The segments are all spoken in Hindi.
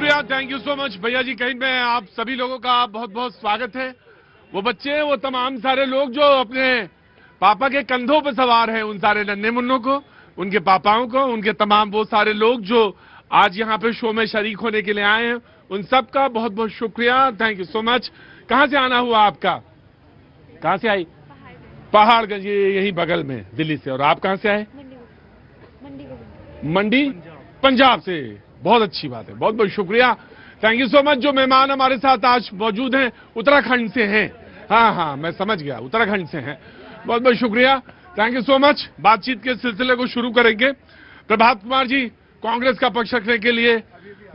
शुक्रिया, थैंक यू सो मच भैया जी। कहीं में आप सभी लोगों का बहुत बहुत स्वागत है। वो बच्चे, वो तमाम सारे लोग जो अपने पापा के कंधों पर सवार हैं, उन सारे नन्हे मुन्नों को, उनके पापाओं को, उनके तमाम वो सारे लोग जो आज यहाँ पे शो में शरीक होने के लिए आए हैं, उन सब का बहुत बहुत शुक्रिया, थैंक यू सो मच। कहाँ से आना हुआ आपका? कहाँ से आई? पहाड़गंज, ये यही बगल में दिल्ली से। और आप कहाँ से आए? मंडी, पंजाब से। बहुत अच्छी बात है, बहुत बहुत शुक्रिया, थैंक यू सो मच। जो मेहमान हमारे साथ आज मौजूद हैं उत्तराखंड से हैं। हाँ, मैं समझ गया, उत्तराखंड से हैं। बहुत बहुत शुक्रिया, थैंक यू सो मच। बातचीत के सिलसिले को शुरू करेंगे। प्रभात कुमार जी कांग्रेस का पक्ष रखने के लिए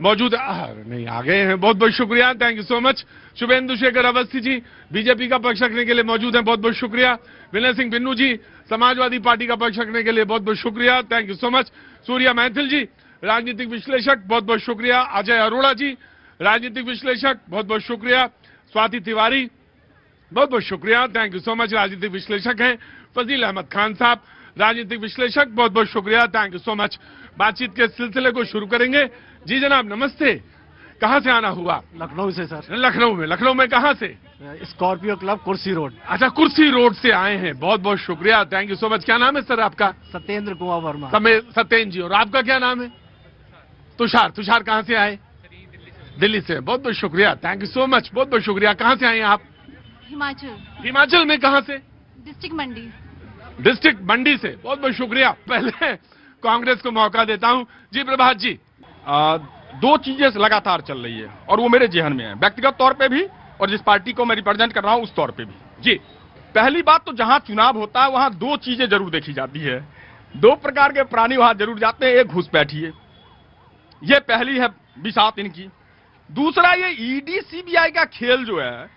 मौजूद नहीं आ गए हैं, बहुत बहुत शुक्रिया, thank you so much. Shubhendu Shekhar Awasthi ji BJP का पक्ष रखने के लिए मौजूद हैं, बहुत बहुत शुक्रिया। विनय सिंह बिन्नू जी समाजवादी पार्टी का पक्ष रखने के लिए बहुत बहुत शुक्रिया, thank you so much. Surya Maithil ji राजनीतिक विश्लेषक, बहुत बहुत शुक्रिया। अजय अरोड़ा जी राजनीतिक विश्लेषक, बहुत बहुत शुक्रिया। स्वाति तिवारी, बहुत बहुत शुक्रिया, थैंक यू सो मच, राजनीतिक विश्लेषक हैं। फजील अहमद खान साहब राजनीतिक विश्लेषक, बहुत बहुत शुक्रिया, थैंक यू सो मच। बातचीत के सिलसिले को शुरू करेंगे। जी जनाब नमस्ते, कहां से आना हुआ? लखनऊ से सर। लखनऊ में कहां से? स्कॉर्पियो क्लब कुर्सी रोड। अच्छा, कुर्सी रोड से आए हैं, बहुत बहुत शुक्रिया, थैंक यू सो मच। क्या नाम है सर आपका? सत्येंद्र कुमार वर्मा। सत्येंद्र जी। और आपका क्या नाम है? तुषार कहां से आए? दिल्ली से, बहुत बहुत शुक्रिया, थैंक यू सो मच, बहुत बहुत शुक्रिया। कहां से आए हैं आप? हिमाचल में कहां से? डिस्ट्रिक्ट मंडी से, बहुत बहुत शुक्रिया। पहले कांग्रेस को मौका देता हूं। जी प्रभात जी। दो चीजें लगातार चल रही है और वो मेरे जहन में है, व्यक्तिगत तौर पे भी और जिस पार्टी को मैं रिप्रेजेंट कर रहा हूं उस तौर पे भी। जी, पहली बात तो जहां चुनाव होता है वहां दो चीजें जरूर देखी जाती है, दो प्रकार के प्राणी वहां जरूर जाते हैं। एक घुसपैठी है, ये पहली है बिसात इनकी। दूसरा ये ईडी सीबीआई का खेल जो है,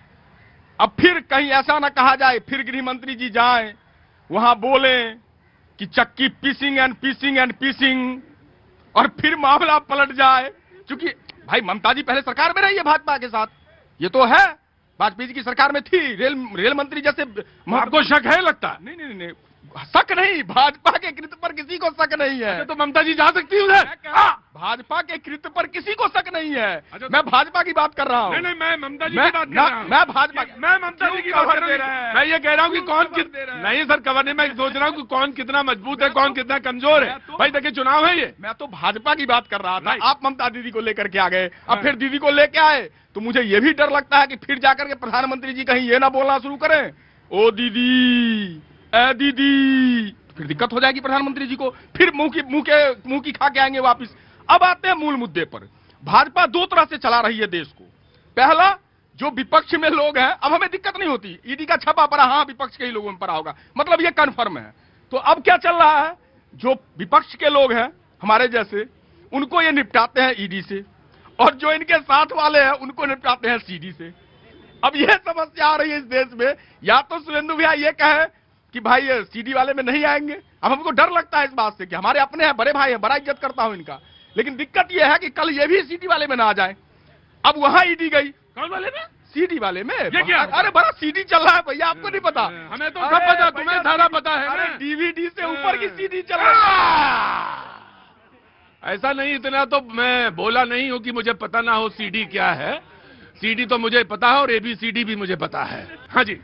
अब फिर कहीं ऐसा ना कहा जाए, फिर गृह मंत्री जी जाएं वहां बोले कि चक्की पीसिंग एंड पीसिंग और फिर मामला पलट जाए। क्योंकि भाई ममता जी पहले सरकार में रही है भाजपा के साथ, ये तो है, वाजपेयी जी की सरकार में थी, रेल मंत्री जैसे। आपको शक है लगता? नहीं, शक नहीं, भाजपा के कृत्य पर किसी को शक नहीं है। तो ममता जी जा सकती है भाजपा के कृत्य पर किसी को शक नहीं है। मैं भाजपा की बात कर रहा हूँ। नहीं, मैं ममता जी की बात कर रहा हूँ। मैं ममता जी की बात कर रहा हूँ। मैं ये कह रहा हूँ कि कौन नहीं सर कवर नहीं, मैं सोच रहा हूँ कि कौन कितना मजबूत है, कौन कितना कमजोर है। भाई देखिए चुनाव है ये। मैं तो भाजपा की बात कर रहा था, आप ममता दीदी को लेकर के आ गए। अब फिर दीदी को लेके आए तो मुझे ये भी डर लगता है कि फिर जाकर के प्रधानमंत्री जी कहीं ये ना बोलना शुरू करें, ओ दीदी ए दीदी, फिर दिक्कत हो जाएगी प्रधानमंत्री जी को, फिर मुंह की खा के आएंगे वापिस। अब आते हैं मूल मुद्दे पर। भाजपा दो तरह से चला रही है देश को। पहला, जो विपक्ष में लोग हैं, अब हमें दिक्कत नहीं होती, ईडी का छपा पड़ा, हाँ विपक्ष के ही लोगों में पड़ा होगा, मतलब ये कन्फर्म है। तो अब क्या चल रहा है, जो विपक्ष के लोग हैं हमारे जैसे, उनको ये निपटाते हैं ईडी से, और जो इनके साथ वाले हैं उनको निपटाते हैं सीडी से। अब यह समस्या आ रही है इस देश में। या तो सुरेंद्र भैया ये कहे कि भाई ये सीडी वाले में नहीं आएंगे, अब हमको डर लगता है इस बात से कि हमारे अपने हैं, बड़े भाई हैं, बड़ा इज्जत करता हूं इनका, लेकिन दिक्कत यह है कि कल ये भी सीडी वाले में ना आ जाए। अब वहां ईडी गई, कौन वाले में? सीडी वाले में। ये क्या? अरे बड़ा सीडी चल रहा है भैया, आपको नहीं पता? हमें तो सब पता, तुम्हें सारा पता है। अरे डीवीडी से ऊपर की सीडी चल रहा है। ऐसा नहीं, इतना तो मैं बोला नहीं हूं कि मुझे पता ना हो सीडी क्या है। सीडी तो मुझे पता है और एबीसीडी भी मुझे पता है। हाँ जी।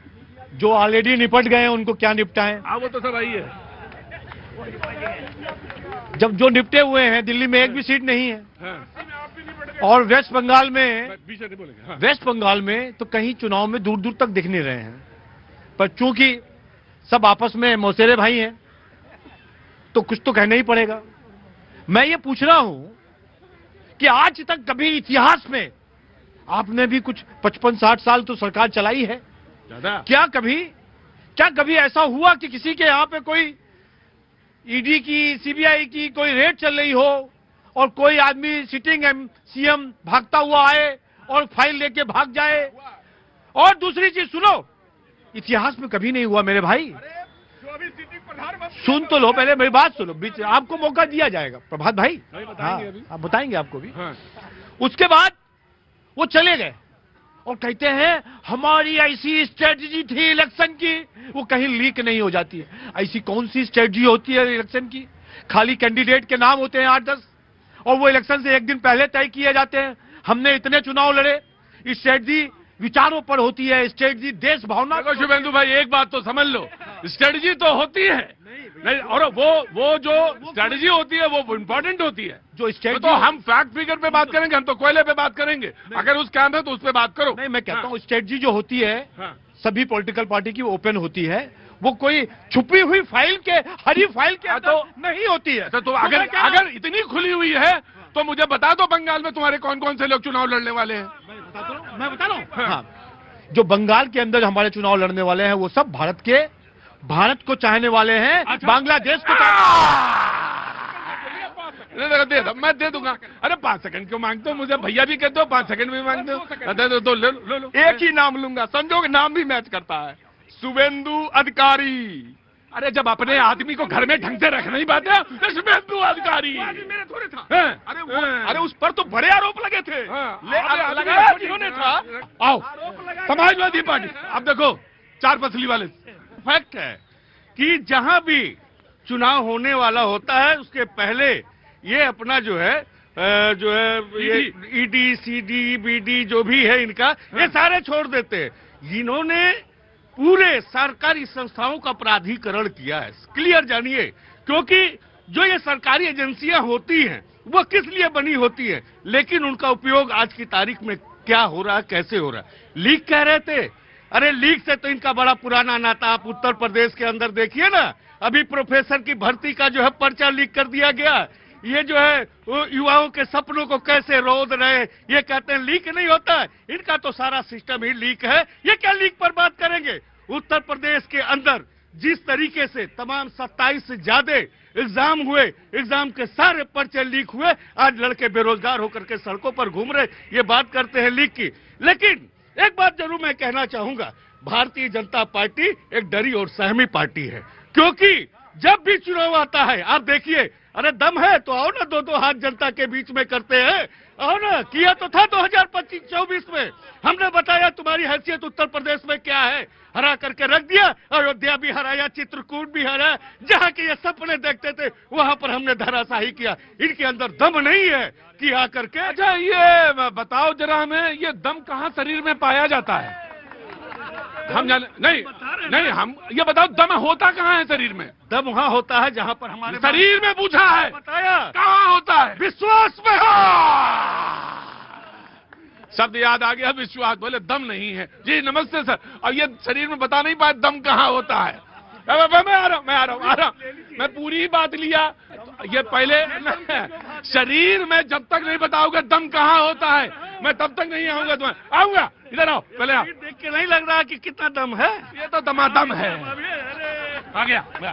जो ऑलरेडी निपट गए हैं उनको क्या निपटाएं? वो तो सब आई है। जब जो निपटे हुए हैं, दिल्ली में एक भी सीट नहीं है। और वेस्ट बंगाल में तो कहीं चुनाव में दूर दूर तक दिख नहीं रहे हैं। पर चूंकि सब आपस में मौसेरे भाई हैं तो कुछ तो कहना ही पड़ेगा। मैं ये पूछ रहा हूं कि आज तक कभी इतिहास में आपने भी कुछ 55-60 साल तो सरकार चलाई है, क्या कभी ऐसा हुआ कि किसी के यहां पे कोई ईडी की, सीबीआई की कोई रेड चल रही हो और कोई आदमी सिटिंग सीएम भागता हुआ आए और फाइल लेके भाग जाए? और दूसरी चीज सुनो, इतिहास में कभी नहीं हुआ मेरे भाई। सुन तो लो, पहले मेरी बात सुनो, बीच आपको मौका दिया जाएगा प्रभात भाई। आप बताएंगे आपको भी। उसके बाद वो चले गए और कहते हैं हमारी ऐसी स्ट्रेटजी थी इलेक्शन की, वो कहीं लीक नहीं हो जाती है। ऐसी कौन सी स्ट्रेटजी होती है इलेक्शन की? खाली कैंडिडेट के नाम होते हैं 8-10 और वो इलेक्शन से एक दिन पहले तय किए जाते हैं। हमने इतने चुनाव लड़े। स्ट्रेटजी विचारों पर होती है, स्ट्रेटजी देश भावना। देखो शुभेंदु भाई, एक बात तो समझ लो, स्ट्रेटजी तो होती है नहीं, और वो जो स्ट्रेटजी होती है वो इंपॉर्टेंट होती है। जो स्ट्रेटजी तो हम फैक्ट फिगर पे बात करेंगे, हम तो कोयले पे बात करेंगे। अगर उस काम है तो उस पे बात करो। नहीं, मैं कहता हूं स्ट्रेटजी जो होती है हाँ। सभी पॉलिटिकल पार्टी की ओपन होती है, वो कोई छुपी हुई फाइल के, हरी फाइल के अंदर नहीं होती है। तो अगर इतनी खुली हुई है तो मुझे बता दो, बंगाल में तुम्हारे कौन कौन से लोग चुनाव लड़ने वाले हैं? मैं बता रहा हूं। हाँ, जो बंगाल के अंदर हमारे चुनाव लड़ने वाले हैं वो सब भारत को चाहने वाले हैं। अच्छा। बांग्लादेश को दे दो, मैं दे दूंगा। अरे 5 सेकंड क्यों मांगते हो? मुझे भैया भी कहते हो, 5 सेकंड भी मांगते हो। दे दो, लो। एक ही नाम लूंगा, संजोग नाम भी मैच करता है, शुभेंदु अधिकारी। अरे जब अपने आदमी को घर में ढंग से रखना ही बात है, तो शुभेंदु अधिकारी मेरे थोड़े था। हैं? अरे उस पर तो बड़े आरोप लगे थे। लगाया जिन्होंने था। आओ समाजवादी पार्टी, अब देखो 4 पसली वाले। फैक्ट है कि जहां भी चुनाव होने वाला होता है उसके पहले ये अपना जो है ये ईडी, सीडी, बीडी जो भी है इनका, ये सारे छोड़ देते हैं। इन्होंने पूरे सरकारी संस्थाओं का प्राधिकरण किया है। क्लियर जानिए, क्योंकि जो ये सरकारी एजेंसियां होती हैं वो किस लिए बनी होती है, लेकिन उनका उपयोग आज की तारीख में क्या हो रहा है, कैसे हो रहा है। लीक कह रहे थे, अरे लीक से तो इनका बड़ा पुराना नाता। आप उत्तर प्रदेश के अंदर देखिए ना, अभी प्रोफेसर की भर्ती का जो है पर्चा लीक कर दिया गया। ये जो है वो युवाओं के सपनों को कैसे रोध रहे, ये कहते हैं लीक नहीं होता है, इनका तो सारा सिस्टम ही लीक है। ये क्या लीक पर बात करेंगे? उत्तर प्रदेश के अंदर जिस तरीके से तमाम 27 से ज्यादा एग्जाम हुए, एग्जाम के सारे पर्चे लीक हुए, आज लड़के बेरोजगार होकर के सड़कों पर घूम रहे, ये बात करते हैं लीक की। लेकिन एक बात जरूर मैं कहना चाहूंगा, भारतीय जनता पार्टी एक डरी और सहमी पार्टी है, क्योंकि जब भी चुनाव आता है आप देखिए, अरे दम है तो आओ ना, 2-2 हाथ जनता के बीच में करते हैं, आओ ना। किया तो था 2025-24 में, हमने बताया तुम्हारी हैसियत उत्तर प्रदेश में क्या है, हरा करके रख दिया। अयोध्या भी हराया, चित्रकूट भी हराया, जहां के ये सपने देखते थे वहां पर हमने धराशाही किया। इनके अंदर दम नहीं है कि आकर के। अच्छा ये बताओ जरा हमें, ये दम कहाँ शरीर में पाया जाता है? हम जाने नहीं, हम ये बताओ दम होता कहाँ है शरीर में? दम वहां होता है जहां पर हमारे शरीर में पूछा है, बताया कहाँ होता है? विश्वास में। शब्द याद आ गया, विश्वास। बोले दम नहीं है जी, नमस्ते सर। अब ये शरीर में बता नहीं पाए दम कहाँ होता है। मैं आ रहा हूँ, मैं पूरी बात लिया। ये पहले शरीर में जब तक नहीं बताओगे दम कहाँ होता है, मैं तब तक नहीं आऊंगा। तुम्हें आऊंगा, इधर आओ, पहले आओ। देख के नहीं लग रहा कि कितना दम है। ये तो दमादम है। आ गया, मैं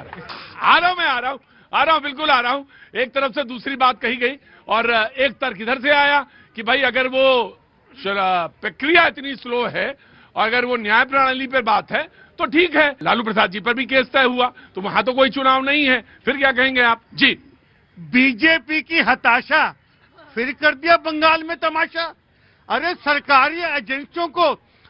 आ रहा हूँ, बिल्कुल आ रहा हूँ। एक तरफ से दूसरी बात कही गई और एक तर्क इधर से आया कि भाई अगर वो प्रक्रिया इतनी स्लो है और अगर वो न्याय प्रणाली पर बात है तो ठीक है। लालू प्रसाद जी पर भी केस तय हुआ, तो वहां तो कोई चुनाव नहीं है, फिर क्या कहेंगे आप जी? बीजेपी की हताशा, फिर कर दिया बंगाल में तमाशा। अरे सरकारी एजेंसियों को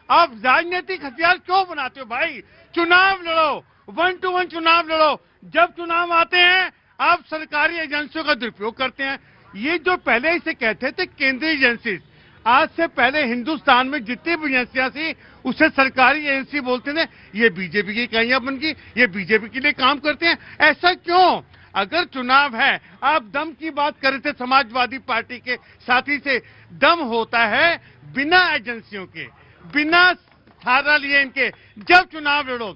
आप राजनीतिक हथियार क्यों बनाते हो भाई? चुनाव लड़ो, 1 to 1 चुनाव लड़ो। जब चुनाव आते हैं आप सरकारी एजेंसियों का दुरुपयोग करते हैं। ये जो पहले इसे कहते थे केंद्रीय एजेंसी, आज से पहले हिंदुस्तान में जितनी भी एजेंसियां थी उसे सरकारी एजेंसी बोलते थे। ये बीजेपी की इकाइयां बन गई, ये बीजेपी के लिए काम करते हैं। ऐसा क्यों? अगर चुनाव है, आप दम की बात कर रहे थे समाजवादी पार्टी के साथी से, दम होता है बिना एजेंसियों के, बिना सहारा लिए इनके। जब चुनाव लड़ो,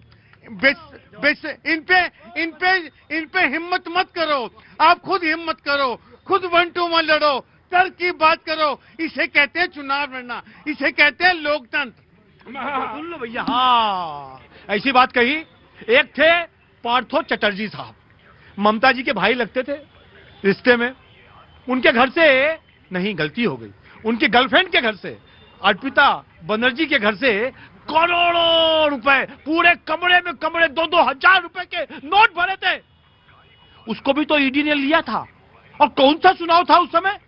इन पे हिम्मत मत करो, आप खुद हिम्मत करो, खुद 1 to 1 लड़ो, तर्क की बात करो। इसे कहते हैं चुनाव लड़ना, इसे कहते हैं लोकतंत्र। सुन लो भैया, हाँ ऐसी बात कही। एक थे पार्थो चटर्जी साहब, ममता जी के भाई लगते थे रिश्ते में। उनके घर से नहीं, गलती हो गई, उनकी गर्लफ्रेंड के घर से, अर्पिता बनर्जी के घर से करोड़ों रुपए, पूरे कमरे में कमरे, 2-2 हजार रुपए के नोट भरे थे। उसको भी तो ईडी ने लिया था। और कौन सा चुनाव था उस समय?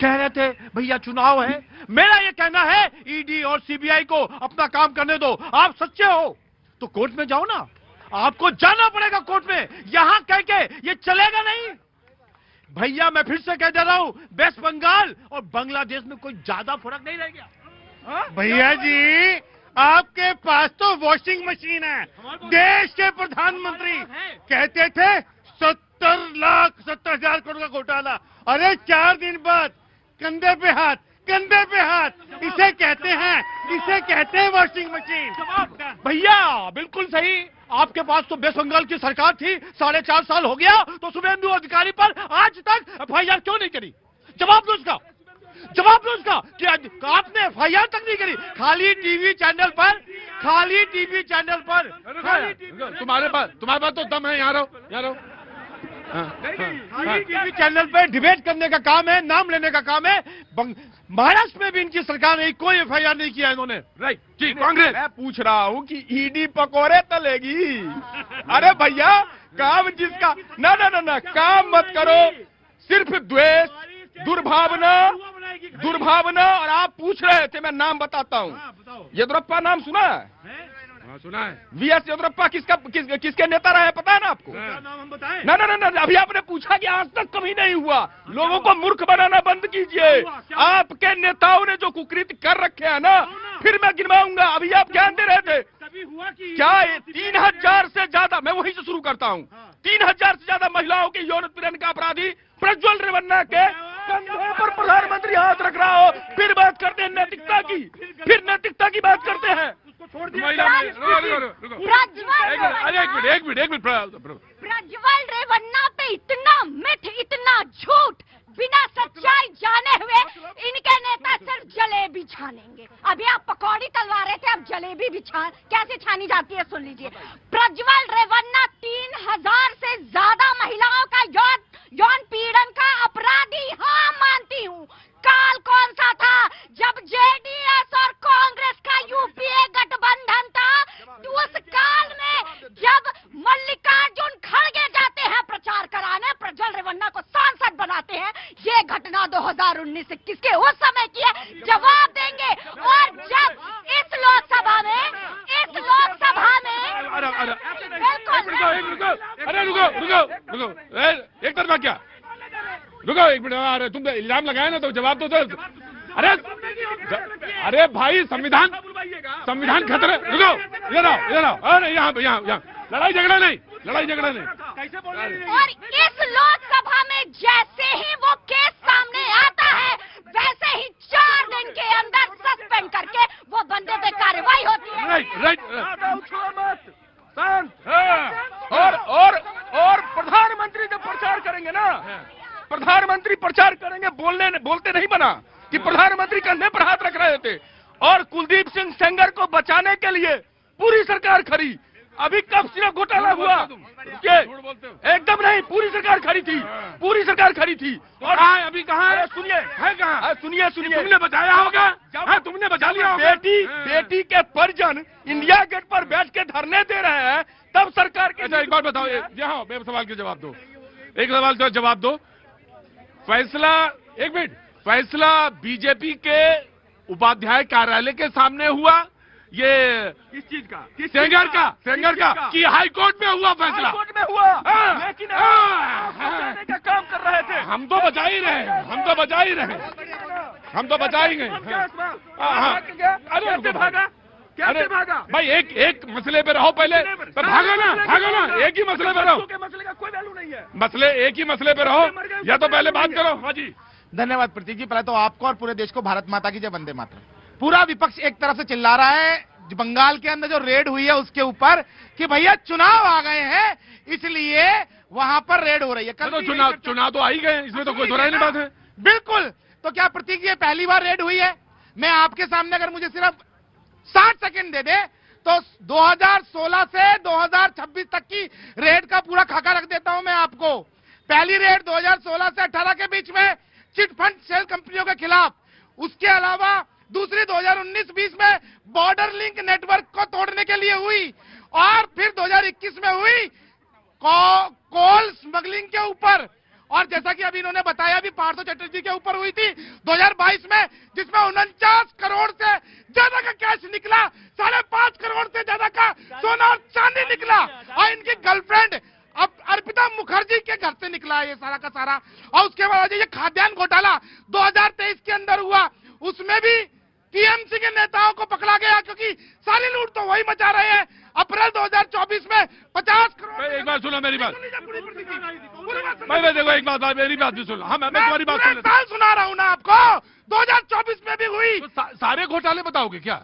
कह रहे थे भैया चुनाव है। मेरा ये कहना है ईडी और सीबीआई को अपना काम करने दो। आप सच्चे हो तो कोर्ट में जाओ ना, आपको जाना पड़ेगा कोर्ट में। यहां कह के ये चलेगा नहीं। भैया मैं फिर से कह दे रहा हूं, वेस्ट बंगाल और बांग्लादेश में कोई ज्यादा फर्क नहीं रह गया। भैया जी आपके पास तो वॉशिंग मशीन है। देश के प्रधानमंत्री कहते थे 70,70,000 करोड़ का घोटाला, अरे 4 दिन बाद कंधे पे हाथ, कंधे पे हाथ, इसे कहते हैं वॉशिंग मशीन। भैया बिल्कुल सही, आपके पास तो वेस्ट बंगाल की सरकार थी, 4.5 साल हो गया, तो शुभेंदु अधिकारी पर आज तक एफआईआर क्यों नहीं करी? जवाब दो उसका कि आपने एफआईआर तक नहीं करी। खाली टीवी चैनल पर तुम्हारे पास तो दम है, यहाँ रहो। टीवी चैनल पे डिबेट करने का काम है, नाम लेने का काम है। महाराष्ट्र में भी इनकी सरकार ने कोई एफआईआर नहीं किया इन्होंने। राइट जी, कांग्रेस। मैं पूछ रहा हूँ कि ईडी पकोड़े तलेगी? अरे भैया काम जिसका ना काम मत करो, सिर्फ द्वेष, दुर्भावना। और आप पूछ रहे थे, मैं नाम बताता हूँ। येदियुरप्पा नाम सुना है? हाँ सुना है। वीएस येदियुरप्पा किसके नेता रहे पता है ना आपको? नाम हम बताएं? ना अभी आपने पूछा कि आज तक कभी नहीं हुआ। लोगों को मूर्ख बनाना बंद कीजिए। आपके नेताओं ने जो कुकृत्य कर रखे हैं ना, फिर मैं गिनवाऊंगा। अभी आप ज्ञान दे रहे थे क्या? 3,000 से ज्यादा, मैं वहीं से शुरू करता हूँ। 3,000 से ज्यादा महिलाओं के यौन उत्पीड़न का अपराधी प्रज्वल रेवन्ना के कंधे पर प्रधानमंत्री हाथ रख रहा हो, फिर बात करते हैं नैतिकता की बात करते हैं। एक मिनट। प्रज्वल रेवन्ना पे इतना मिथ, इतना झूठ, बिना सच्चाई जाने हुए इनके नेता सिर्फ जलेबी छानेंगे। अभी आप पकौड़ी तलवा रहे थे, अब जलेबी भी कैसे छानी जाती है सुन लीजिए। प्रज्वल रेवन्ना 3,000 से ज्यादा महिलाओं का यौन पीड़न का अपराधी। हाँ मानती हूँ। काल कौन सा था जब जेडीएस और कांग्रेस का यूपीए गठबंधन था? उस काल में जब मल्लिकार्जुन खड़गे जाते हैं प्रचार कराने, प्रज्वल रेवन्ना को सांसद बनाते हैं। ये घटना 2019-21 के उस समय की है, जवाब देंगे। और जब इस लोकसभा में रुको, एक तरफा क्या? रुको एक मिनट। अरे तुम इल्जाम लगाया ना तो जवाब दो। अरे भाई संविधान खतरे। रुको, इधर आओ। अरे यहाँ लड़ाई झगड़ा नहीं। और इस लोकसभा में जैसे ही वो केस सामने आता है, वैसे ही 4 दिन के अंदर सस्पेंड करके वो बंदे पे कार्रवाई होती है। राइट। और प्रधानमंत्री जब प्रचार करेंगे ना, प्रधानमंत्री प्रचार करेंगे, बोलते नहीं बना कि प्रधानमंत्री कंधे पर हाथ रख रहे थे। और कुलदीप सिंह सेंगर को बचाने के लिए पूरी सरकार खड़ी। अभी कब सिर्फ घोटाला हुआ? एकदम नहीं, पूरी सरकार खड़ी थी। और अभी कहाँ है? सुनिए तुमने बचाया होगा। तुमने बचा लिया होगा। बेटी के परिजन इंडिया गेट पर बैठ के धरने दे रहे हैं, तब सरकार के। एक बार बताओ, यहाँ मेरे सवाल के जवाब दो। एक सवाल का जवाब दो। फैसला बीजेपी के उपाध्याय कार्यालय के सामने हुआ। ये किस चीज का? सेंगर का कि हाई कोर्ट में हुआ फैसला। हाईकोर्ट में हुआ, लेकिन बचाने का काम कर रहे थे। हम तो बचा ही रहे। हम तो बचाएंगे। कैसे भागा? भाई एक मसले पे रहो पहले। तो भागो ना, एक ही मसले पे रहो। मसले का कोई वैल्यू नहीं है। एक ही मसले पे रहो, या तो पहले बात करो। हाँ जी, धन्यवाद प्रतीक जी। पहले तो आपको और पूरे देश को भारत माता की जय, वंदे मातरम। पूरा विपक्ष एक तरफ से चिल्ला रहा है बंगाल के अंदर जो रेड हुई है उसके ऊपर कि भैया चुनाव आ गए हैं, इसलिए वहां पर रेड हो रही है। तो चुनाव तो आ ही गए, इसमें तो कोई दोहराई नहीं बात है। बिल्कुल। तो क्या प्रतीक जी पहली बार रेड हुई है? मैं आपके सामने अगर मुझे सिर्फ 60 सेकंड दे दे तो 2016 से 2026 तक की रेड का पूरा खाका रख देता हूं मैं आपको। पहली रेड 2016 से 18 के बीच में चिट फंड सेल कंपनियों के खिलाफ। उसके अलावा दूसरी 2019-20 में बॉर्डर लिंक नेटवर्क को तोड़ने के लिए हुई, और फिर 2021 में हुई कोल स्मगलिंग के ऊपर, और जैसा कि अभी इन्होंने बताया भी पार्थो चटर्जी के ऊपर हुई थी 2022 में, जिसमें 49 करोड़ से ज्यादा का कैश निकला, 5.5 करोड़ से ज्यादा का सोना और चांदी निकला। और इनकी गर्लफ्रेंड अब अर्पिता मुखर्जी के घर से निकला है ये सारा का सारा। और उसके बाद ये खाद्यान्न घोटाला 2023 के अंदर हुआ, उसमें भी टीएमसी के नेताओं को पकड़ा गया, क्योंकि सारी लूट तो वही मचा रहे हैं। अप्रैल 2024 में 50 करोड़। एक बात सुनो मेरी बात, मैं देखो एक बात, मेरी बात भी सुनो। हाँ मैं तुम्हारी बात सुन लेता साल सुना रहा हूँ ना आपको, 2024 में भी हुई। हूं। सारे घोटाले बताओगे क्या?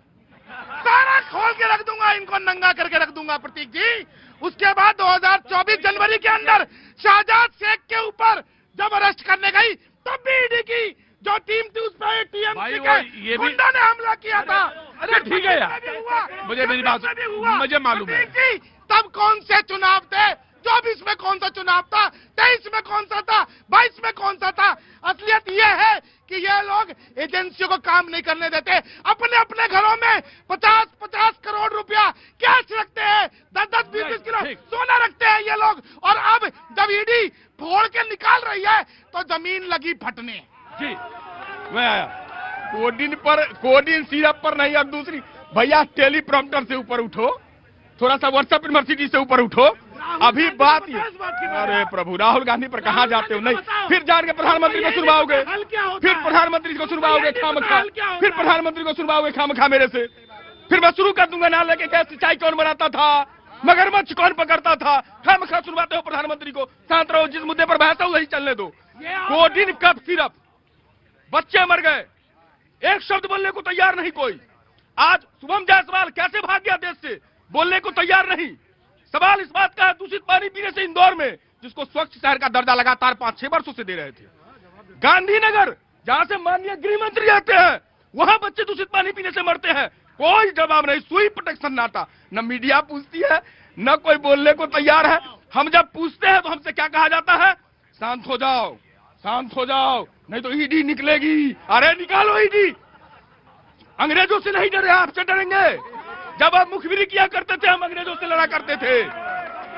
सारा खोल के रख दूंगा, इनको नंगा करके रख दूंगा प्रतीक जी। उसके बाद 2024 जनवरी के अंदर शाहजाद शेख के ऊपर जब अरेस्ट करने गई, तब भी ईडी की जो टीम थी उस पर टीएमसी के गुंडा ने हमला किया था। अरे ठीक है यार, मुझे मेरी बात मुझे मालूम है। तब कौन से चुनाव थे? 24 में कौन सा चुनाव था? 23 में कौन सा था? 22 में कौन सा था? असलियत यह है कि ये लोग एजेंसियों को काम नहीं करने देते, अपने अपने घरों में 50-50 करोड़ रुपया कैश रखते हैं, 10-10, 20-20 किलो सोना रखते हैं ये लोग। और अब जब ईडी फोड़ के निकाल रही है तो जमीन लगी फटने। जी मैं आया। कोडिन सिरप पर नहीं। और दूसरी भैया टेलीप्रॉम्प्टर से ऊपर उठो, थोड़ा सा व्हाट्सएप यूनिवर्सिटी से ऊपर उठो। अभी बात ये, अरे प्रभु, राहुल गांधी पर कहां जाते हो? नहीं, फिर जान के प्रधानमंत्री को सुनवाओगे, फिर प्रधानमंत्री को सुनवाओगे खामखा, फिर प्रधानमंत्री को सुनवाओगे खामखा मेरे से। फिर मैं शुरू कर दूंगा नाले के गैस सिंचाई कौन बनाता था, मगरमच्छ कौन पकड़ता था, खामखा सुनवाते हो प्रधानमंत्री को। शांत रहो, जिस मुद्दे पर बहस हो वही चलने दो। कोडिन कफ सिरप, बच्चे मर गए, एक शब्द बोलने को तैयार नहीं कोई। आज शुभम जायसवाल कैसे भाग गया देश से, बोलने को तैयार नहीं। सवाल इस बात का है, दूषित पानी पीने से इंदौर में, जिसको स्वच्छ शहर का दर्जा लगातार 5-6 वर्षों से दे रहे थे, गांधीनगर जहां से माननीय गृह मंत्री आते हैं, वहां बच्चे दूषित पानी पीने से मरते हैं। कोई जवाब नहीं, सुई प्रोटेक्शन नाटा। न मीडिया पूछती है, न कोई बोलने को तैयार है। हम जब पूछते हैं तो हमसे क्या कहा जाता है? शांत हो जाओ, शांत हो जाओ, नहीं तो ईडी निकलेगी। अरे निकालो ईडी। अंग्रेजों से नहीं डरे, आपसे डरेंगे। जब आप मुखबिरी किया करते थे, हम अंग्रेजों से लड़ा करते थे।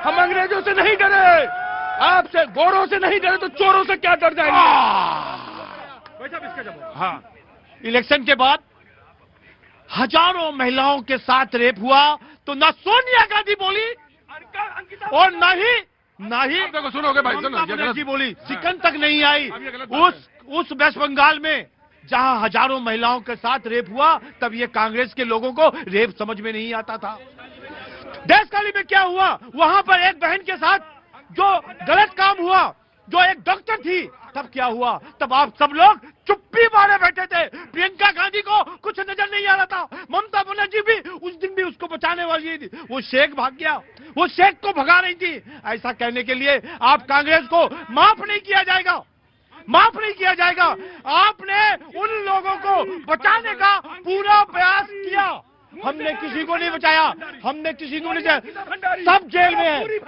हम अंग्रेजों से नहीं डरे, आपसे, गोरों से नहीं डरे, तो चोरों से क्या डर जाएंगे? हाँ, इलेक्शन के बाद हजारों महिलाओं के साथ रेप हुआ तो न सोनिया गांधी बोली और न ही देखो सुनोगे भाई, सुनो, ममता बनर्जी बोली। चिकन तक नहीं आई। उस वेस्ट बंगाल में जहां हजारों महिलाओं के साथ रेप हुआ, तब ये कांग्रेस के लोगों को रेप समझ में नहीं आता था। देशकाली में क्या हुआ, वहां पर एक बहन के साथ जो गलत काम हुआ, जो एक डॉक्टर थी, तब क्या हुआ? तब आप सब लोग चुप्पी मारे बैठे थे। प्रियंका गांधी को कुछ नजर नहीं आ रहा था। ममता बनर्जी भी उस दिन भी उसको बचाने वाली थी, वो शेख भाग गया, वो शेख को भगा रही थी। ऐसा कहने के लिए आप कांग्रेस को माफ नहीं किया जाएगा, माफ नहीं किया जाएगा। आपने उन लोगों को बचाने का पूरा प्रयास किया, हमने किसी को नहीं बचाया, हमने किसी को नहीं बचाया। सब जेल में है,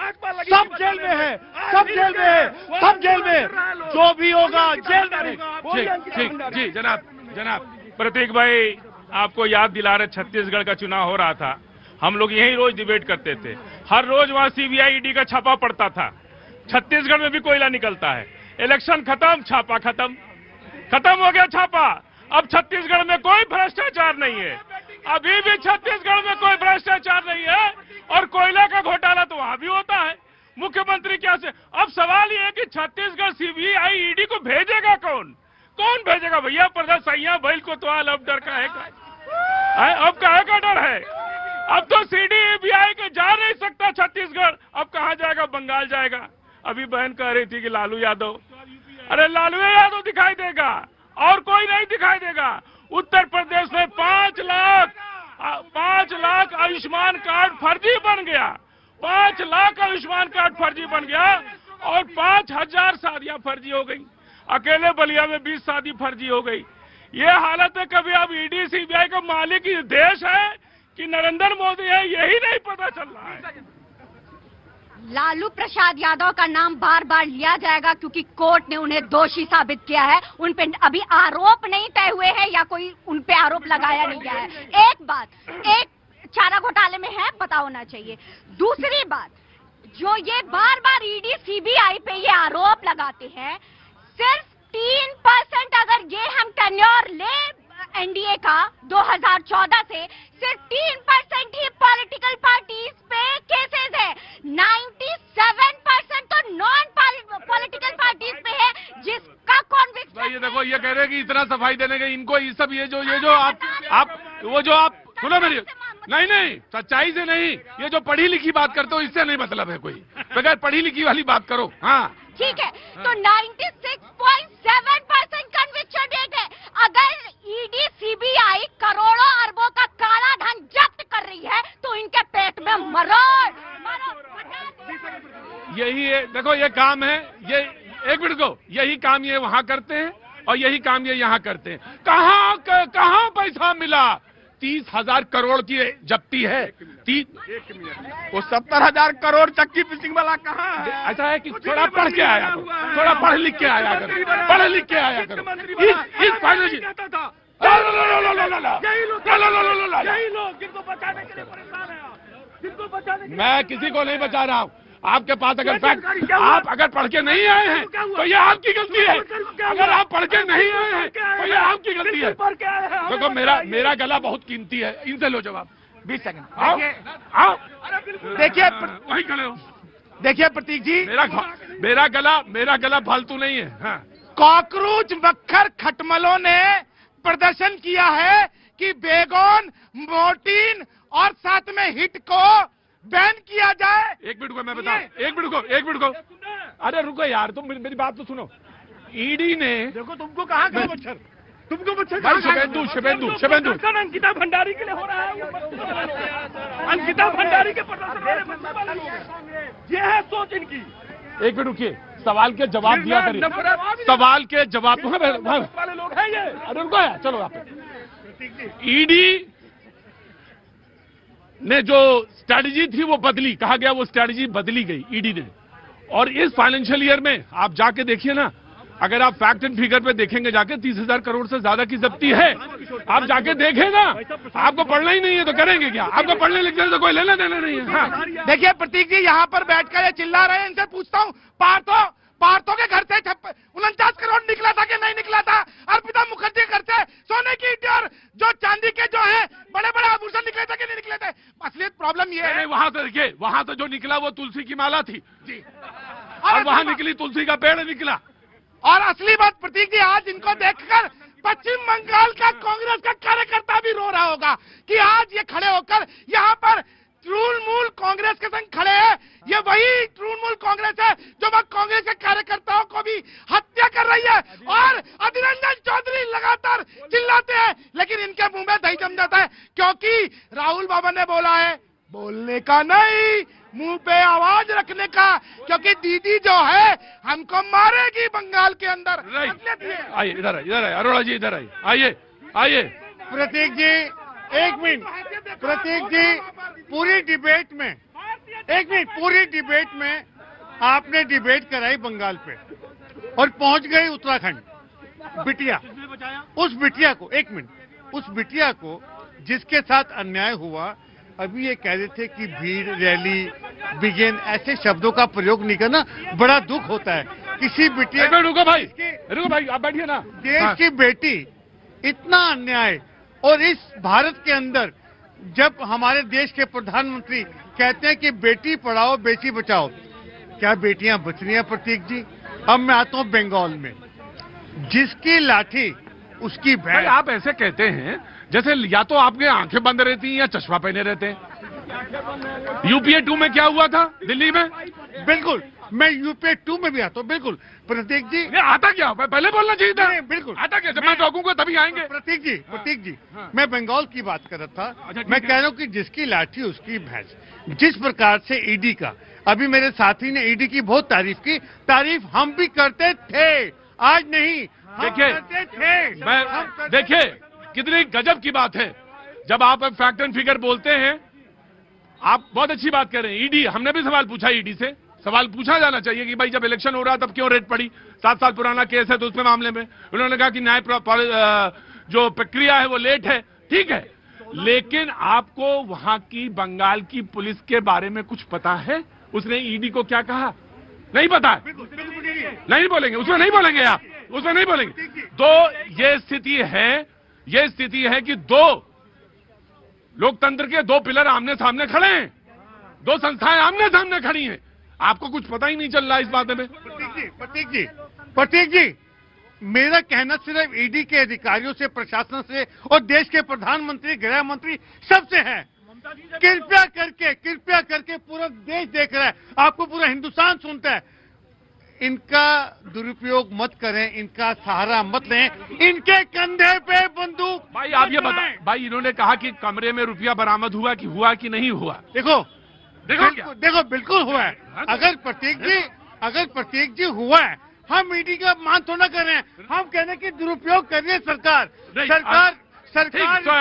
सब जेल में है, सब जेल में है, सब जेल में। जो भी होगा जेल में। ठीक, जी जनाब प्रतीक भाई, आपको याद दिला रहे, छत्तीसगढ़ का चुनाव हो रहा था, हम लोग यही रोज डिबेट करते थे। हर रोज वहां सीबीआई ईडी का छापा पड़ता था। छत्तीसगढ़ में भी कोयला निकलता है। इलेक्शन खत्म, छापा खत्म हो गया छापा। अब छत्तीसगढ़ में कोई भ्रष्टाचार नहीं है, अभी भी छत्तीसगढ़ में कोई भ्रष्टाचार नहीं है। और कोयला का घोटाला तो वहां भी होता है। मुख्यमंत्री क्या से, अब सवाल ये है कि छत्तीसगढ़ सीबीआई ईडी को भेजेगा कौन भेजेगा? भैया प्रजा सैया बैल को तो अब डर का है, अब काहे का डर है? अब तो सीडीबीआई के जा नहीं सकता छत्तीसगढ़, अब कहां जाएगा? बंगाल जाएगा। अभी बहन कह रही थी कि लालू यादव, अरे लालू यादव दिखाई देगा और कोई नहीं दिखाई देगा। उत्तर प्रदेश में 5 लाख आयुष्मान कार्ड फर्जी बन गया, 5 लाख आयुष्मान कार्ड फर्जी बन गया और 5000 शादियां फर्जी हो गई। अकेले बलिया में 20 शादी फर्जी हो गई। ये हालत है, कभी अब ईडी सीबीआई का मालिक इस देश है कि नरेंद्र मोदी है, यही नहीं पता चल रहा है। लालू प्रसाद यादव का नाम बार बार लिया जाएगा क्योंकि कोर्ट ने उन्हें दोषी साबित किया है। उन पे अभी आरोप नहीं तय हुए हैं या कोई उन पे आरोप लगाया नहीं गया है। एक बात, एक चारा घोटाले में है, पता होना चाहिए। दूसरी बात, जो ये बार बार ईडी सीबीआई पे ये आरोप लगाते हैं, सिर्फ 3% अगर ये हम टेन्योर ले एनडीए का 2014 से, सिर्फ 3% ही पॉलिटिकल पार्टीज पे केसेस है, 97% तो नॉन ये कह रहे हैं कि इतना सफाई देने के इनको ये सब ये जो आप सुनो मेरी, नहीं सच्चाई से नहीं, ये जो पढ़ी लिखी बात करते हो इससे नहीं मतलब है कोई, बगैर पढ़ी लिखी वाली बात करो। हाँ ठीक है, तो 96.7% कन्विक्शन रेट है। अगर ईडी सीबीआई करोड़ों अरबों का काला धन जब्त कर रही है तो इनके पेट में मरो। यही है, देखो ये काम है, ये एक मिनट को, यही काम ये वहां करते हैं और यही काम ये यहाँ करते हैं। कहाँ पैसा मिला? 30,000 करोड़ की जब्ती है। वो 70,000 करोड़ चक्की फिशिंग वाला कहाँ है? ऐसा है कि थोड़ा पढ़ के आया करो, थोड़ा पढ़ लिख के आया करो, पढ़ लिख के आया करो। इस फाइनल मैं किसी को नहीं बचा रहा हूँ। आपके पास अगर फैक्ट, आप अगर पढ़ के नहीं आए हैं तो ये आपकी गलती है। अगर आप पढ़ के नहीं आए हैं तो ये आपकी गलती है। देखो मेरा गला बहुत कीमती है, इनसे लो जवाब। 20 सेकंड। आओ देखिए वहीं खड़े हो। देखिए प्रतीक जी, मेरा गला फालतू नहीं है। हाँ। कॉकरोच मक्खर खटमलों ने प्रदर्शन किया है कि बेगोन, मोर्टीन और साथ में हिट को बैन किया जाए। एक मिनट को मैं बताऊं, एक मिनट को अरे रुको यार, तुम मेरी बात तो सुनो। ईडी ने देखो तुमको कहाँ का मच्छर, तुमको मच्छर भाई शुभेंदु अंकिता भंडारी के लिए हो रहा है। अंकिता भंडारी के ये है सोच इनकी। एक मिनट रुकिए, सवाल के जवाब दिया करिए। सवाल के जवाब वाले लोग हैं ये। अरे रुको यार, चलो आप। ईडी ने जो स्ट्रैटेजी थी वो बदली, कहा गया वो स्ट्रैटेजी बदली गई ईडी ने। और इस फाइनेंशियल ईयर में आप जाके देखिए ना, अगर आप फैक्ट एंड फिगर पे देखेंगे जाके 30,000 करोड़ से ज्यादा की जब्ती है। आप जाके देखेगा, आपको पढ़ना ही नहीं है तो करेंगे क्या? आपको पढ़ने लिखने से कोई लेना देना नहीं है। हाँ। देखिए प्रतीक जी, यहाँ पर बैठकर ये चिल्ला रहे हैं, इनसे पूछता हूँ, पार्थो के घर से 49 करोड़ निकला था कि नहीं निकला था? अर्पिता मुखर्जी के घर से सोने की ईंटें और जो चांदी के जो है बड़े बड़े आभूषण निकले थे कि नहीं निकले थे? असलियत प्रॉब्लम ये है, वहां से देखिए, वहां से जो निकला वो तुलसी की माला थी जी, और वहां निकली तुलसी का पेड़ निकला। और असली बात प्रतीक जी, आज इनको देखकर पश्चिम बंगाल का कांग्रेस का कार्यकर्ता भी रो रहा होगा कि आज ये खड़े होकर यहाँ पर तृणमूल कांग्रेस के संग खड़े हैं। ये वही तृणमूल कांग्रेस है जो कांग्रेस के कार्यकर्ताओं को भी हत्या कर रही है। और अधीर रंजन चौधरी लगातार चिल्लाते हैं, लेकिन इनके मुंह में दही जम जाता है, क्योंकि राहुल बाबा ने बोला है बोलने का नहीं, मुंह पे आवाज रखने का, क्योंकि दीदी जो है हमको मारेगी बंगाल के अंदर। आइए इधर आइए, अरोड़ा जी इधर आइए। प्रतीक जी एक मिनट, प्रतीक जी पूरी डिबेट में आपने डिबेट कराई बंगाल पे और पहुंच गए उत्तराखंड। बिटिया, उस बिटिया को, एक मिनट, उस बिटिया को जिसके साथ अन्याय हुआ, अभी ये कह रहे थे कि भीड़, रैली, बिगिन, ऐसे शब्दों का प्रयोग नहीं करना, बड़ा दुख होता है। किसी बिटिया, रुको भाई आप बैठिए ना। देश की बेटी, इतना अन्याय, और इस भारत के अंदर जब हमारे देश के प्रधानमंत्री कहते हैं कि बेटी पढ़ाओ बेटी बचाओ, क्या बेटियां बच रही हैं प्रतीक जी? अब मैं आता हूं बंगाल में, जिसकी लाठी उसकी भैंस। आप ऐसे कहते हैं जैसे या तो आपके आंखें बंद रहती हैं या चश्मा पहने रहते हैं। यूपीए 2 में क्या हुआ था दिल्ली में? बिल्कुल, मैं यूपीए 2 में भी आता हूं। बिल्कुल प्रतीक जी, आता क्या पहले बोलना चाहिए था। बिल्कुल आता क्या, जब मैं रोकूंगा तभी आएंगे। प्रतीक जी, मैं बंगाल की बात कर रहा था। मैं कह रहा हूं कि जिसकी लाठी उसकी भैंस। जिस प्रकार से ईडी का, अभी मेरे साथी ने ईडी की बहुत तारीफ की, तारीफ हम भी करते थे, आज नहीं। देखिए कितनी गजब की बात है, जब आप फैक्ट एंड फिगर बोलते हैं, आप बहुत अच्छी बात कर रहे हैं। ईडी, हमने भी सवाल पूछा ईडी से, सवाल पूछा जाना चाहिए कि भाई जब इलेक्शन हो रहा तब क्यों रेड पड़ी? 7 साल पुराना केस है तो उसमें मामले में उन्होंने कहा कि न्याय जो प्रक्रिया है वो लेट है, ठीक है, लेकिन आपको वहां की बंगाल की पुलिस के बारे में कुछ पता है? उसने ईडी को क्या कहा? नहीं पता है, नहीं बोलेंगे, उसमें नहीं बोलेंगे आप, उसमें नहीं बोलेंगे। तो ये स्थिति है कि दो लोकतंत्र के दो पिलर आमने सामने खड़े हैं, दो संस्थाएं आमने सामने खड़ी हैं, आपको कुछ पता ही नहीं चल रहा इस बारे में। प्रतीक जी, मेरा कहना सिर्फ ईडी के अधिकारियों से, प्रशासन से और देश के प्रधानमंत्री, गृह मंत्री सबसे है, कृपया करके पूरा देश देख रहा है, आपको पूरा हिंदुस्तान सुनता है, इनका दुरुपयोग मत करें, इनका सहारा मत लें, इनके कंधे पे बंदूक। भाई आप ये बताएं, भाई इन्होंने कहा कि कमरे में रुपया बरामद हुआ कि नहीं हुआ? देखो बिल्कुल हुआ है। अगर प्रतीक जी हुआ है, हम ईडी का मान थोड़ा कर रहे हैं, हम कह रहे हैं कि दुरुपयोग कर रही है सरकार।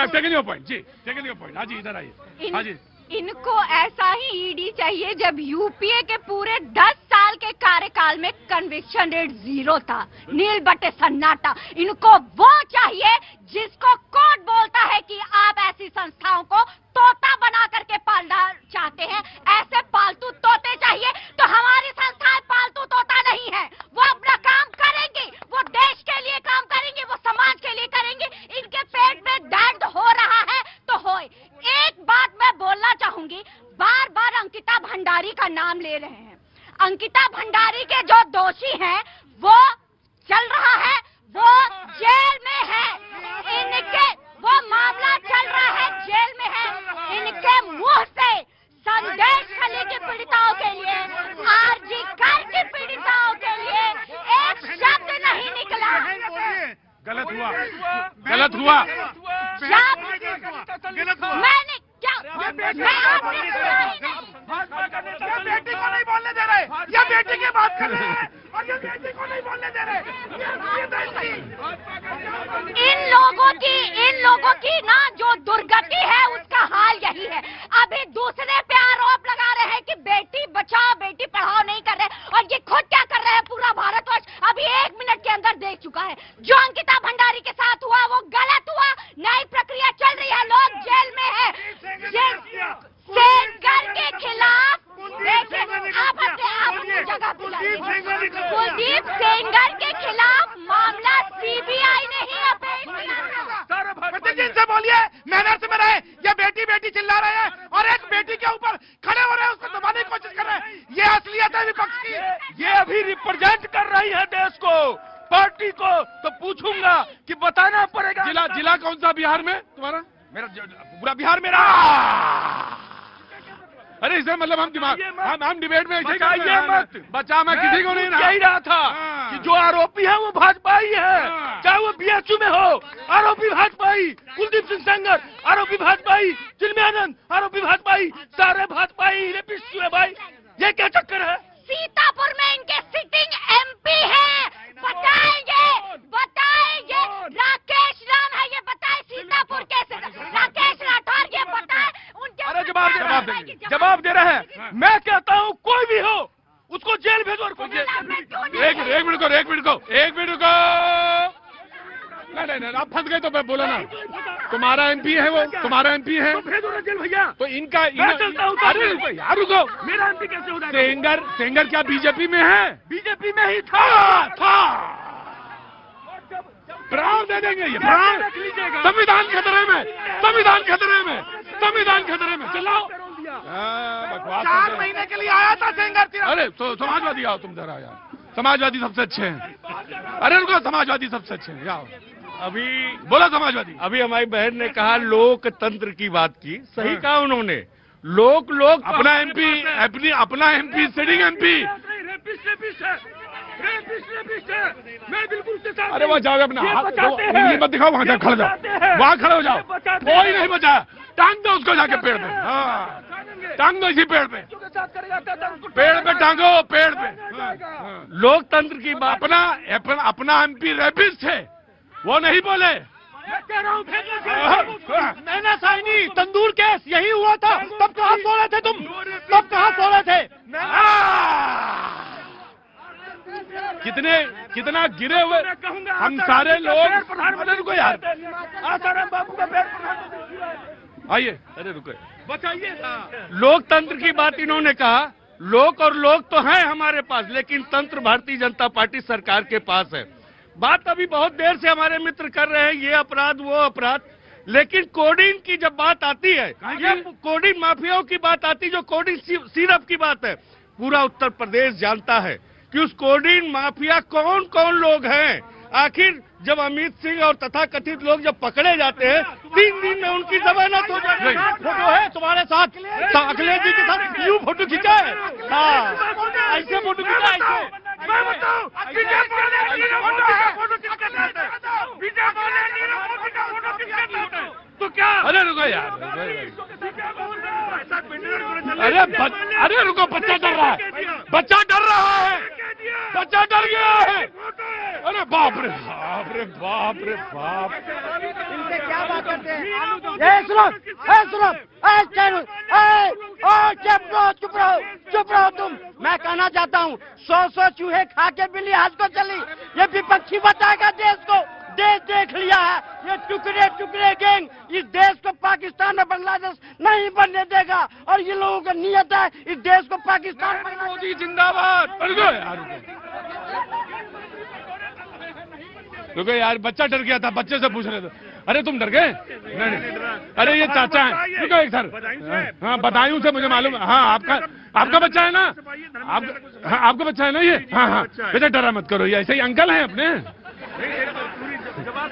टेकिंग योर पॉइंट जी, टेकिंग योर पॉइंट। हाँ जी, इधर आइए। हाँ जी, इनको ऐसा ही ईडी चाहिए जब यूपीए के पूरे 10 साल के कार्यकाल में कन्विक्शन रेट 0 था, नील बटे सन्नाटा। इनको वो चाहिए जिसको कोर्ट बोलता है कि आप ऐसी संस्थाओं को तोता बना करके पालना चाहते हैं, ऐसे पालतू तोते चाहिए। तो हमारी संस्थाएं पालतू तोता नहीं है, वो अपना काम करेंगी, वो देश के लिए काम करेंगी, वो समाज के लिए करेंगी। इनके पेट में दर्द हो रहा है तो होए। एक बात मैं बोलना चाहूंगी, बार बार अंकिता भंडारी का नाम ले रहे हैं। अंकिता भंडारी के जो दोषी हैं वो चल रहा है, वो जेल में है, इनके वो मामला चल रहा है, जेल में है। इनके मुंह से संदेश खली की पीड़िताओं के लिए, आरजी कर की पीड़िताओं के लिए एक शब्द नहीं निकला। गलत हुआ, गलत हुआ। मैंने क्या, मैं आपने सुना ही नहीं। ये बेटी को नहीं बोलने दे रहे, ये बेटी की बात कर रहे हैं और ये बेटी को नहीं बोलने दे रहे। इन लोगों की ना जो दुर्गति है उसका हाल यही है। अभी दूसरे पे आरोप लगा रहे हैं कि बेटी बचाओ बेटी पढ़ाओ नहीं कर रहे, और ये खुद क्या कर रहे हैं पूरा भारतवर्ष अभी 1 मिनट के अंदर देख चुका है। जो अंकिता भंडारी के साथ हुआ वो गलत हुआ, न्यायिक प्रक्रिया चल रही है, लोग जेल में है। सेंगर के खिलाफ देखिए, आप अपनी जगह पे कुलदीप सेंगर के खिलाफ मामला सीबीआई ने ही प्रतीक जी इनसे बोलिए, मैनर से में रहे। ये बेटी बेटी चिल्ला रहे हैं और एक बेटी के ऊपर खड़े हो रहे हैं, उसको दबाने की कोशिश कर रहे हैं। ये असलियत है विपक्ष की। ये अभी रिप्रेजेंट कर रही है देश को, पार्टी को। तो पूछूंगा कि बताना पड़ेगा। जिला कौन सा बिहार में तुम्हारा? मेरा पूरा बिहार मेरा। अरे इसे मतलब हम डिबेट में बचाइए मत, बचा मैं किसी को नहीं कह ही रहा था कि जो आरोपी है वो भाजपा ही है, चाहे वो बीएचयू में हो, आरोपी भाजपा ही। कुलदीप सिंह सेंगर आरोपी भाजपा ही, चिन्मयानंद आरोपी भाजपा ही, सारे भाजपा ही रेपिस्ट है भाई। ये क्या चक्कर है? सीतापुर में इनके सिटिंग एमपी है, बताएंगे राकेश राम है, ये बताए सीतापुर कैसे, राकेश राठौर ये बताए उनके। अरे जवाब दे रहे हैं। मैं कहता हूँ कोई भी हो उसको जेल भेजो। और एक मिनट को नहीं, आप फंस गए तो मैं बोला ना, तुम्हारा एमपी है वो, तुम्हारा एमपी है तो भेजो ना जेल भैया। तो इनका अरे यार रुको, मेरा एमपी कैसे हो जाएगा? सेंगर क्या बीजेपी में है? बीजेपी में ही था। प्राण दे देंगे ये, प्राण। संविधान खतरे में चलाओ। बकवास 4 महीने के लिए आया था सेंगर। अरे तो समाजवादी आओ, तुम जरा यार, समाजवादी सबसे अच्छे हैं। अरे रुको, समाजवादी सबसे अच्छे हैं, आओ। अभी बोला समाजवादी। अभी हमारी बहन ने कहा लोकतंत्र की बात की, सही कहा उन्होंने। लोक अपना एमपी सिटिंग एमपी। मैं बिल्कुल उसके साथ। अरे वहाँ जाओ, अपना उंगली मत दिखाओ, वहाँ खड़े जाओ, वहाँ खड़े हो जाओ। कोई नहीं बचा, टांग दो उसको जाके पेड़ पे। हाँ, टांग दो इसी पेड़ पे, टांगो पेड़ पे। लोकतंत्र की बात। अपना एमपी रेपिस्ट है, वो नहीं बोले। मैंने साइनी तंदूर केस यही हुआ था, तब कहाँ सो रहे थे तुम? तब कहाँ सो रहे थे? कितना गिरे हुए हम सारे लोग। प्रधानमंत्री रुको यार, आसाराम बाबू का पैर आइए। अरे रुको, बताइए। लोकतंत्र की बात इन्होंने कहा। लोक और लोग तो हैं हमारे पास, लेकिन तंत्र भारतीय जनता पार्टी सरकार के पास है। बात अभी बहुत देर से हमारे मित्र कर रहे हैं, ये अपराध वो अपराध, लेकिन कोडीन की जब बात आती है, ये कोडीन माफियाओं की बात आती है, जो कोडीन सिरप की बात है, पूरा उत्तर प्रदेश जानता है कि उस कोडीन माफिया कौन कौन लोग हैं। आखिर जब अमित सिंह और तथाकथित लोग जब पकड़े जाते हैं 3 दिन में उनकी जमानत हो जाती है। फोटो है तुम्हारे साथ, अखिलेश जी के साथ यूं फोटो खींचा है, हाँ ऐसे फोटो खींचा है, ऐसे। मैं बताऊं, नीरव मोदी का फोटो किसके साथ है? तो क्या? अरे रुको यार, अरे रुको, बच्चा डर रहा है, बच्चा डर रहा है, बच्चा डर गया है। अरे बाप रे बाप रे बाप रे बाप। इनसे क्या बात करते हैं? सुनो, चुप रहो तुम। मैं कहना चाहता हूँ 100 चूहे खा के बिल्ली आज को चली, ये विपक्षी बताएगा देश को। देश देख लिया है, ये टुकड़े टुकड़े गैंग इस देश को पाकिस्तान और बांग्लादेश नहीं बनने देगा, और ये लोगों का नियत है इस देश को पाकिस्तान। मोदी जिंदाबाद। रुको यार, रुको यार, बच्चा डर गया था, बच्चे से पूछ रहे थे। अरे तुम डर गए? नहीं, अरे ये चाचा है। रुको एक सर, हाँ बदायूं से मुझे मालूम है। हाँ आपका बच्चा है ना? आपका बच्चा है ना ये? हाँ बेटा डरा मत करो, ये ऐसे ही अंकल हैं अपने।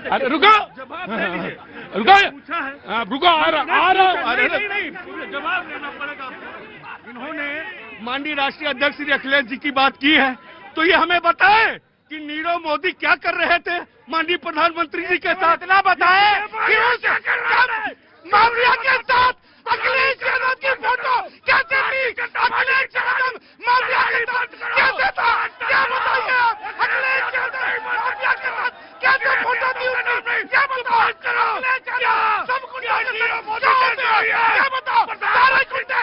अरे रुको रुको रुको, आ रहा जवाब देना पड़ेगा। इन्होंने माननीय राष्ट्रीय अध्यक्ष श्री अखिलेश जी की बात की है, तो ये हमें बताए कि नीरव मोदी क्या कर रहे थे माननीय प्रधानमंत्री जी के साथ। इतना बताए कि उस माफिया के साथ अखिलेश यादव की फोटो कैसे थी? अखिलेश यादव माफिया के साथ कैसे था? क्या बताइए आप? अखिलेश यादव माफिया के साथ कैसे फोटो थी उसकी? क्या बताओ? सब कुछ क्या बताओ? सारे गुंडे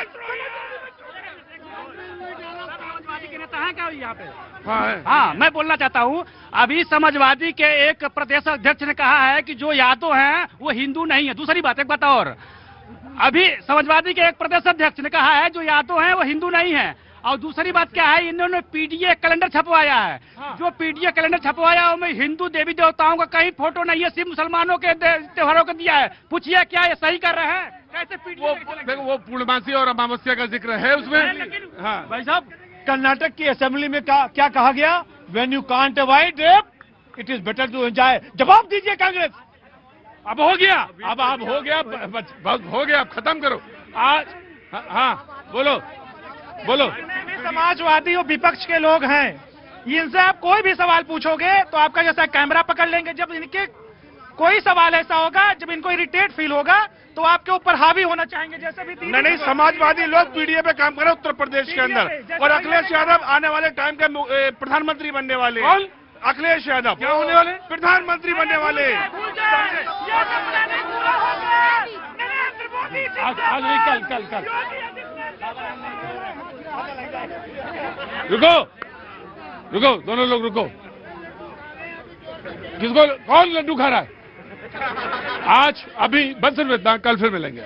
समाजवादी के नेता हैं क्या यहाँ पे? हाँ हाँ, मैं बोलना चाहता हूँ, अभी समाजवादी के एक प्रदेश अध्यक्ष ने कहा है कि जो यादव हैं वो हिंदू नहीं है। दूसरी बात, एक बात और, अभी समाजवादी के एक प्रदेश अध्यक्ष ने कहा है जो यादव हैं वो हिंदू नहीं है। और दूसरी बात क्या है, इन्होंने पीडीए कैलेंडर छपवाया है। जो पीडीए कैलेंडर छपवाया उसमें हिंदू देवी देवताओं का कहीं फोटो नहीं है, सिर्फ मुसलमानों के त्योहारों को दिया है। पूछिए क्या ये सही कर रहे हैं? कैसे पीडीए? वो पूर्णमासी और अमावस्या का जिक्र है उसमें। हाँ भाई साहब, कर्नाटक की असेंबली में क्या कहा गया? When you can't avoid rape it is better to enjoy. जवाब दीजिए कांग्रेस। अब हो गया, अब हो गया, बस हो गया, अब खत्म करो आज। हाँ बोलो बोलो। समाजवादी और विपक्ष के लोग हैं, इनसे आप कोई भी सवाल पूछोगे तो आपका जैसा कैमरा पकड़ लेंगे। जब इनके कोई सवाल ऐसा होगा, जब इनको इरिटेट फील होगा तो आपके ऊपर हावी होना चाहेंगे। जैसे भी नहीं, समाजवादी लोग पीडीए पे काम कर रहे उत्तर प्रदेश के अंदर, और अखिलेश यादव आने वाले टाइम के प्रधानमंत्री बनने वाले। कौन? अखिलेश यादव क्या होने वाले? प्रधानमंत्री बनने वाले। आज नहीं, कल रुको दोनों लोग रुको। किसको, कौन लड्डू खा रहा है? आज अभी बस सिर्फ इतना, कल फिर मिलेंगे।